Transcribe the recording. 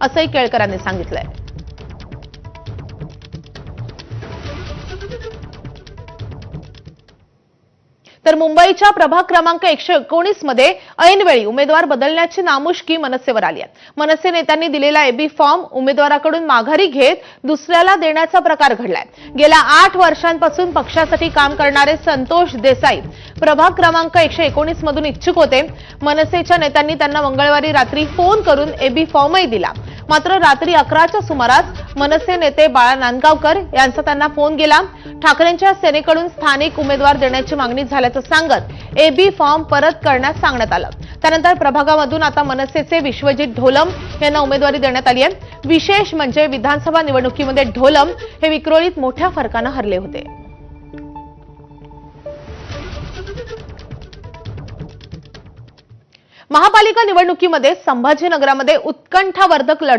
असंही केळकरांनी सांगितलंय। तर मुंबईच्या प्रभाग क्रमांक 119 मध्ये ऐनवेळी उमेदवार बदलण्याची नामुष्की मनसेवर आली आहे। मनसे नेत्यांनी दिलेला एबी फॉर्म उमेदवाराकडून माघारी घेत दुसऱ्याला देण्याचा प्रकार घडलाय। गेल्या 8 वर्षांपासून पक्षासाठी काम करणारे संतोष देसाई प्रभाग क्रमांक 119 मधून इच्छुक होते। मनसेच्या नेत्यांनी त्यांना मंगळवारी रात्री फोन करून एबी फॉर्मही दिला। मात्र रात्री 11च्या सुमारास मनसे नेते बाळा नांदगावकर यांचा त्यांना फोन गेला। ठाकरेंच्या सेनेकडून स्थानिक उमेदवार देण्याची मागणी झाल्याचं सांगत एबी फॉर्म परत करण्यास सांगण्यात आलं। त्यानंतर प्रभागामधून आता मनसेचे विश्वजित ढोलम यांना उमेदवारी देण्यात आली आहे। विशेष म्हणजे विधानसभा निवडणुकीमध्ये ढोलम हे विक्रोळीत मोठ्या फरकाने हरले होते। महापालिका निवडणुकीमध्ये संभाजीनगरमध्ये उत्कंठावर्धक लढत